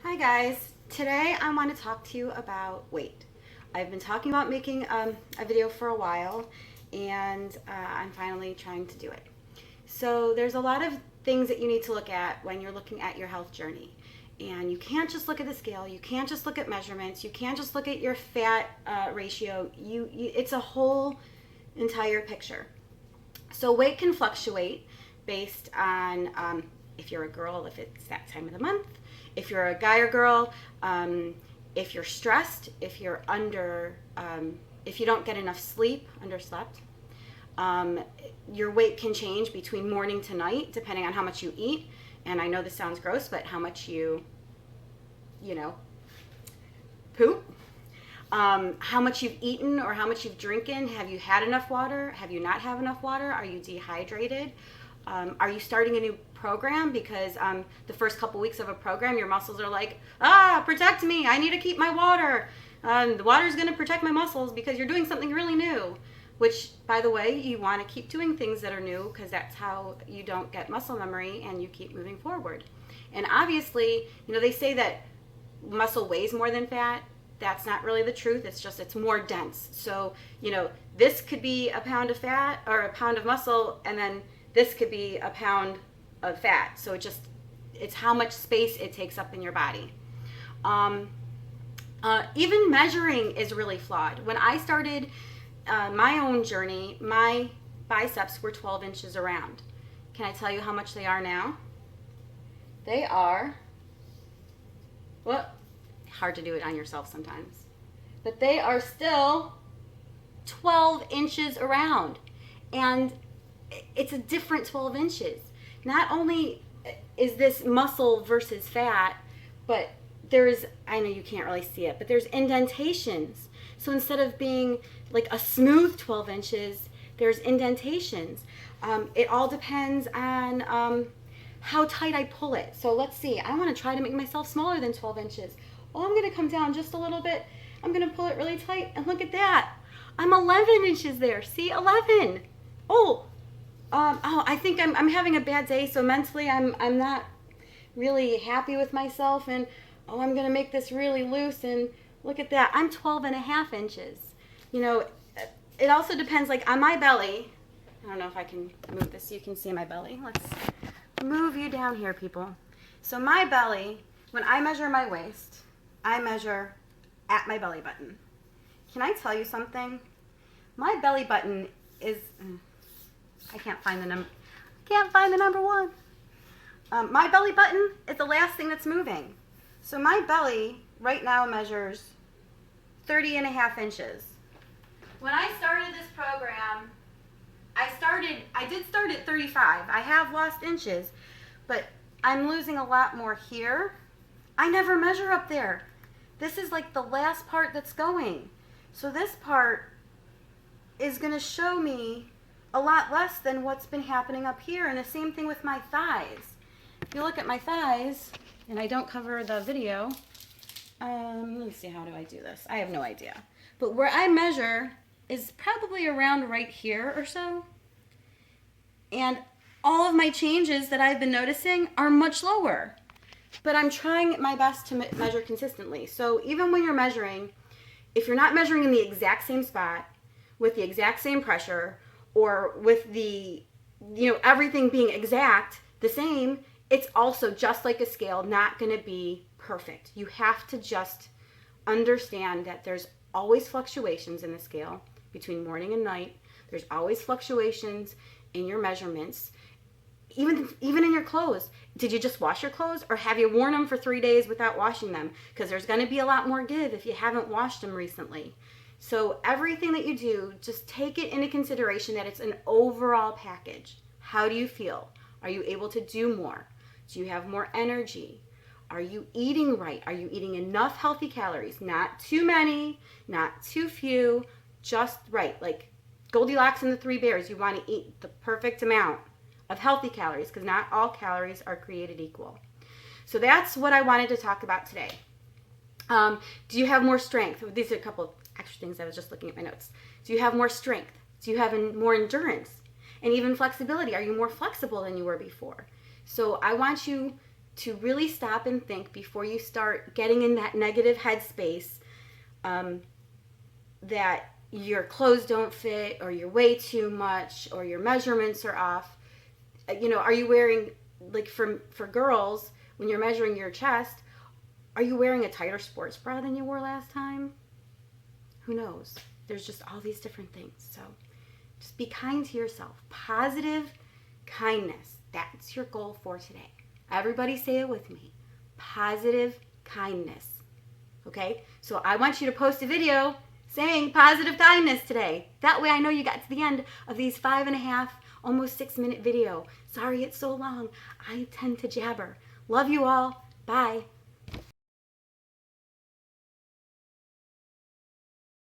Hi guys, today I want to talk to you about weight. I've been talking about making a video for a while and I'm finally trying to do it. So there's a lot of things that you need to look at when you're looking at your health journey. And you can't just look at the scale, you can't just look at measurements, you can't just look at your fat ratio. It's a whole entire picture. So weight can fluctuate based on if you're a girl, if it's that time of the month, if you're a guy or girl, if you're stressed, if you're if you don't get enough sleep, underslept. Your weight can change between morning to night depending on how much you eat. And I know this sounds gross, but how much you know, poop. How much you've eaten or how much you've drinking. Have you had enough water? Have you not had enough water? Are you dehydrated? Are you starting a new program because the first couple weeks of a program your muscles are like, protect me, I need to keep my water. The water is going to protect my muscles because you're doing something really new, which, by the way, you want to keep doing things that are new because that's how you don't get muscle memory and you keep moving forward. And obviously, they say that muscle weighs more than fat. That's not really the truth. It's more dense. So, this could be a pound of fat or a pound of muscle, and then this could be a pound of fat. So it's how much space it takes up in your body. Even measuring is really flawed. When I started my own journey, my biceps were 12 inches around. Can I tell you how much they are now? They are, well, hard to do it on yourself sometimes, but they are still 12 inches around. And it's a different 12 inches. Not only is this muscle versus fat, but I know you can't really see it, but there's indentations. So instead of being like a smooth 12 inches, there's indentations. It all depends on how tight I pull it. So let's see, I want to try to make myself smaller than 12 inches. Oh, I'm going to come down just a little bit. I'm going to pull it really tight, and look at that. I'm 11 inches there. See, 11. I think I'm having a bad day, so mentally I'm not really happy with myself, and I'm going to make this really loose, and look at that. I'm 12 and a half inches. It also depends, like on my belly. I don't know if I can move this so you can see my belly. Let's move you down here, people. So my belly, when I measure my waist, I measure at my belly button. Can I tell you something? My belly button is, I can't find the number one. My belly button is the last thing that's moving. So my belly right now measures 30 and a half inches. When I started this program, I did start at 35. I have lost inches, but I'm losing a lot more here. I never measure up there. This is like the last part that's going. So this part is going to show me a lot less than what's been happening up here. And the same thing with my thighs. If you look at my thighs, and I don't cover the video, let me see, how do I do this? I have no idea. But where I measure is probably around right here or so. And all of my changes that I've been noticing are much lower. But I'm trying my best to measure consistently. So even when you're measuring, if you're not measuring in the exact same spot, with the exact same pressure, or with the, everything being exact, the same, it's also just like a scale, not going to be perfect. You have to just understand that there's always fluctuations in the scale between morning and night. There's always fluctuations in your measurements. Even in your clothes. Did you just wash your clothes, or have you worn them for 3 days without washing them? Because there's going to be a lot more give if you haven't washed them recently. So everything that you do, just take it into consideration that it's an overall package. How do you feel? Are you able to do more? Do you have more energy? Are you eating right? Are you eating enough healthy calories? Not too many, not too few, just right. Like Goldilocks and the Three Bears, you want to eat the perfect amount of healthy calories, because not all calories are created equal. So that's what I wanted to talk about today. Do you have more strength? These are a couple of extra things. I was just looking at my notes. Do you have more strength? Do you have more endurance? And even flexibility? Are you more flexible than you were before? So I want you to really stop and think before you start getting in that negative headspace, that your clothes don't fit, or you're way too much, or your measurements are off. Are you wearing, like for girls, when you're measuring your chest, are you wearing a tighter sports bra than you wore last time? Who knows? There's just all these different things. So just be kind to yourself. Positive kindness. That's your goal for today. Everybody say it with me. Positive kindness. Okay? So I want you to post a video saying positive kindness today. That way I know you got to the end of these 5.5, almost 6-minute video. Sorry it's so long. I tend to jabber. Love you all. Bye.